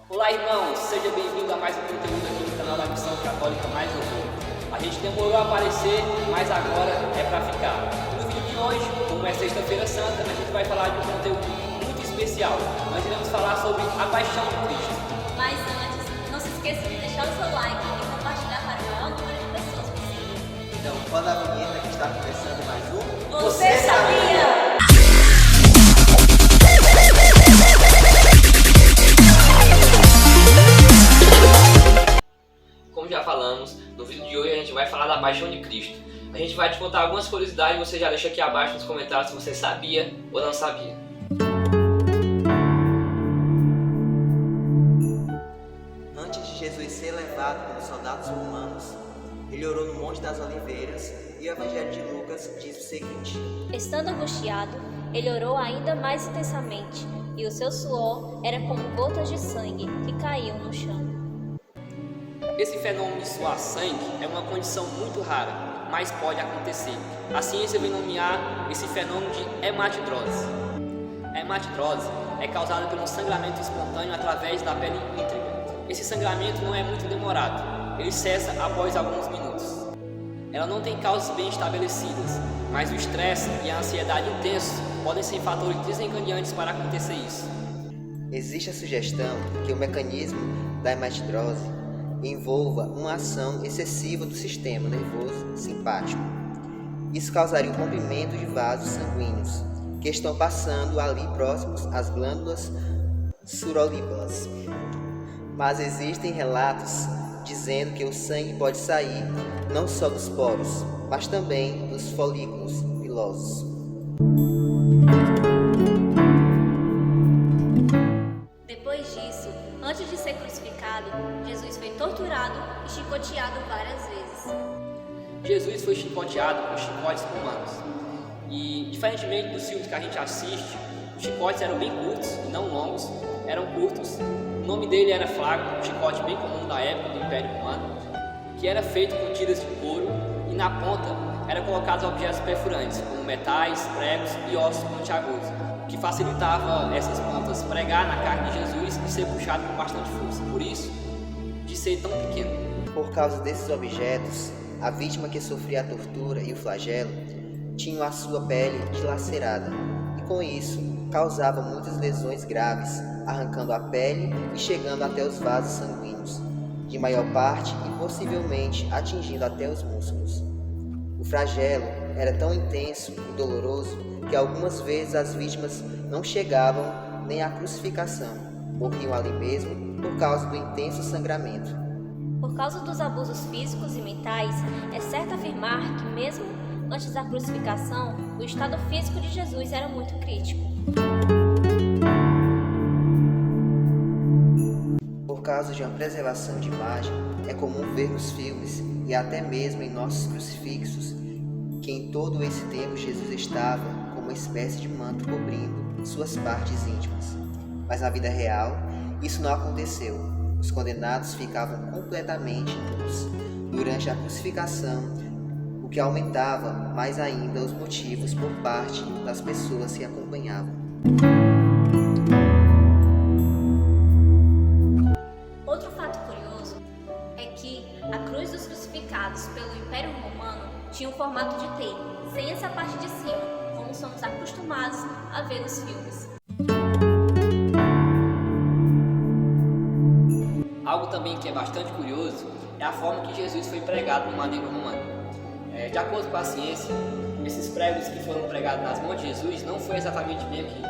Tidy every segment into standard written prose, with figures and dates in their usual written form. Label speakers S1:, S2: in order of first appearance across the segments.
S1: Olá, irmãos, seja bem-vindo a mais um conteúdo aqui no canal da Missão Católica Mais Louvor. A gente demorou a aparecer, mas agora é para ficar. No vídeo de hoje, como é Sexta-feira Santa, a gente vai falar de um conteúdo muito especial. Nós iremos falar sobre a paixão de Cristo.
S2: Mas antes, não se esqueça de deixar o seu like e compartilhar para o maior número de pessoas possível.
S3: Então, quando a vinheta que está começando mais um...
S2: Você sabia?
S1: Como já falamos, no vídeo de hoje a gente vai falar da paixão de Cristo. A gente vai te contar algumas curiosidades e você já deixa aqui abaixo nos comentários se você sabia ou não sabia.
S3: Antes de Jesus ser levado pelos soldados romanos, ele orou no Monte das Oliveiras e o Evangelho de Lucas diz o seguinte:
S2: Estando angustiado, ele orou ainda mais intensamente, e o seu suor era como gotas de sangue que caíam no chão.
S1: Esse fenômeno de suar sangue é uma condição muito rara, mas pode acontecer. A ciência vem nomear esse fenômeno de hematidrose. A hematidrose é causada pelo sangramento espontâneo através da pele íntegra. Esse sangramento não é muito demorado, ele cessa após alguns minutos. Ela não tem causas bem estabelecidas, mas o estresse e a ansiedade intensos podem ser fatores desencadeantes para acontecer isso.
S3: Existe a sugestão que o mecanismo da hematidrose envolva uma ação excessiva do sistema nervoso simpático. Isso causaria um rompimento de vasos sanguíneos que estão passando ali próximos às glândulas suroríparas. Mas existem relatos dizendo que o sangue pode sair não só dos poros, mas também dos folículos pilosos.
S2: Depois disso, antes de ser crucificado, Jesus foi torturado e chicoteado várias vezes.
S1: Jesus foi chicoteado com chicotes romanos. E, diferentemente dos filmes que a gente assiste, os chicotes eram bem curtos e não longos, eram curtos. O nome dele era flaco, um chicote bem comum da época do Império Romano, que era feito com tiras de couro e na ponta eram colocados objetos perfurantes, como metais, pregos e ossos pontiagudos, o que facilitava essas pontas pregar na carne de Jesus e ser puxado com bastante força. Por isso, de ser tão pequeno.
S3: Por causa desses objetos, a vítima que sofria a tortura e o flagelo tinha a sua pele dilacerada e com isso causava muitas lesões graves, arrancando a pele e chegando até os vasos sanguíneos, de maior parte e possivelmente atingindo até os músculos. O flagelo era tão intenso e doloroso que algumas vezes as vítimas não chegavam nem à crucificação, morriam ali mesmo por causa do intenso sangramento.
S2: Por causa dos abusos físicos e mentais, é certo afirmar que mesmo antes da crucificação, o estado físico de Jesus era muito crítico.
S3: Por causa de uma preservação de imagem, é comum ver nos filmes e até mesmo em nossos crucifixos que em todo esse tempo Jesus estava com uma espécie de manto cobrindo suas partes íntimas. Mas na vida real, isso não aconteceu. Os condenados ficavam completamente nus durante a crucificação, o que aumentava mais ainda os motivos por parte das pessoas que acompanhavam.
S2: Outro fato curioso é que a cruz dos crucificados pelo Império Romano tinha um formato de T, sem essa parte de cima, como somos acostumados a ver nos filmes.
S1: Algo também que é bastante curioso é a forma que Jesus foi pregado no madeiro romano. De acordo com a ciência, esses pregos que foram pregados nas mãos de Jesus não foi exatamente bem aqui,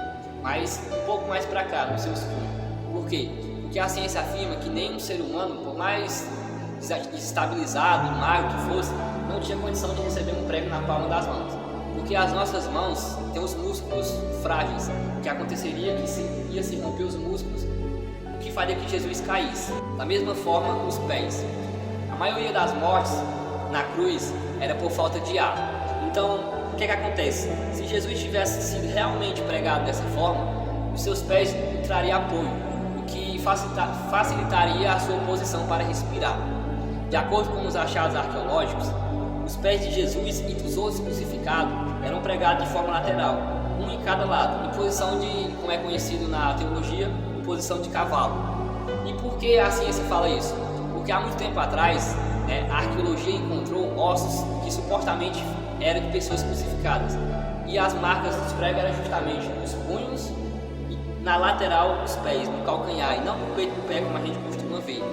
S1: mas um pouco mais para cá, no seu escudo. Por quê? Porque a ciência afirma que nenhum ser humano, por mais desestabilizado e magro que fosse, não tinha condição de receber um prego na palma das mãos. Porque as nossas mãos têm os músculos frágeis, o que aconteceria que ia se romper os músculos, o que faria que Jesus caísse. Da mesma forma, os pés. A maioria das mortes na cruz era por falta de ar. Então, o que acontece? Se Jesus tivesse sido realmente pregado dessa forma, os seus pés não trariam apoio, o que facilitaria a sua posição para respirar. De acordo com os achados arqueológicos, os pés de Jesus e dos outros crucificados eram pregados de forma lateral, um em cada lado, em posição de, como é conhecido na teologia, posição de cavalo. E por que a ciência fala isso? Porque há muito tempo atrás, a arqueologia encontrou ossos que supostamente eram de pessoas crucificadas. E as marcas dos pregos eram justamente nos punhos e na lateral dos pés, no calcanhar, e não no peito do pé como a gente costuma ver.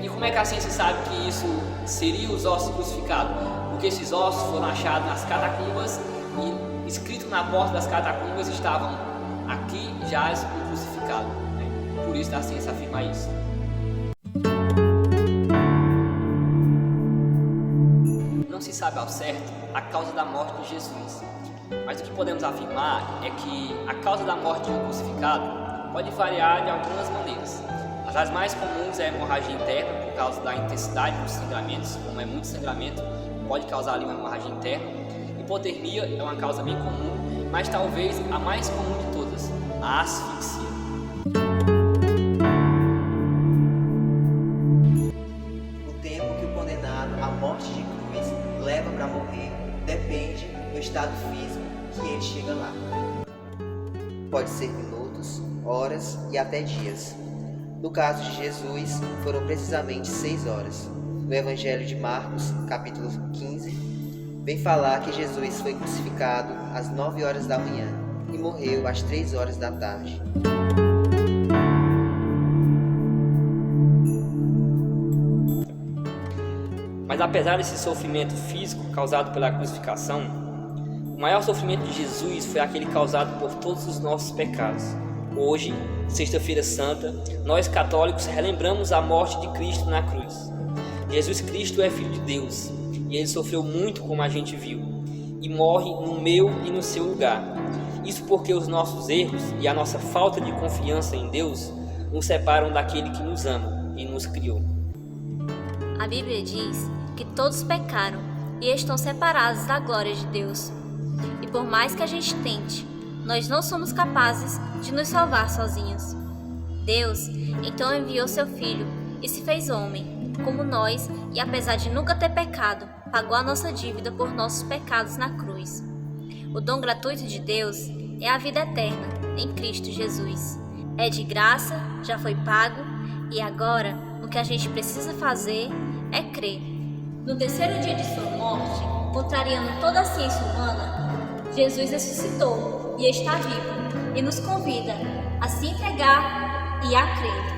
S1: E como é que a ciência sabe que isso seria os ossos crucificados? Porque esses ossos foram achados nas catacumbas e escrito na porta das catacumbas estavam: aqui jaz o crucificado. Por isso a ciência afirma isso. Não se sabe ao certo a causa da morte de Jesus, mas o que podemos afirmar é que a causa da morte de um crucificado pode variar de algumas maneiras. As mais comuns é a hemorragia interna, por causa da intensidade dos sangramentos. Como é muito sangramento, pode causar ali uma hemorragia interna. Hipotermia é uma causa bem comum, mas talvez a mais comum de todas, a asfixia.
S3: O tempo que o condenado à morte de cruz leva para morrer depende do estado físico que ele chega lá. Pode ser minutos, horas e até dias. No caso de Jesus, foram precisamente 6 horas. No Evangelho de Marcos, capítulo 15, vem falar que Jesus foi crucificado às 9 horas da manhã e morreu às 3 horas da tarde.
S1: Mas apesar desse sofrimento físico causado pela crucificação, o maior sofrimento de Jesus foi aquele causado por todos os nossos pecados. Hoje, Sexta-feira Santa, nós católicos relembramos a morte de Cristo na cruz. Jesus Cristo é Filho de Deus e Ele sofreu muito, como a gente viu, e morre no meu e no seu lugar. Isso porque os nossos erros e a nossa falta de confiança em Deus nos separam daquele que nos ama e nos criou.
S2: A Bíblia diz que todos pecaram e estão separados da glória de Deus. E por mais que a gente tente, nós não somos capazes de nos salvar sozinhos. Deus então enviou seu Filho e se fez homem, como nós, e apesar de nunca ter pecado, pagou a nossa dívida por nossos pecados na cruz. O dom gratuito de Deus é a vida eterna em Cristo Jesus. É de graça, já foi pago, e agora o que a gente precisa fazer é crer. No terceiro dia de sua morte, contrariando toda a ciência humana, Jesus ressuscitou e está vivo, e nos convida a se entregar e a crer.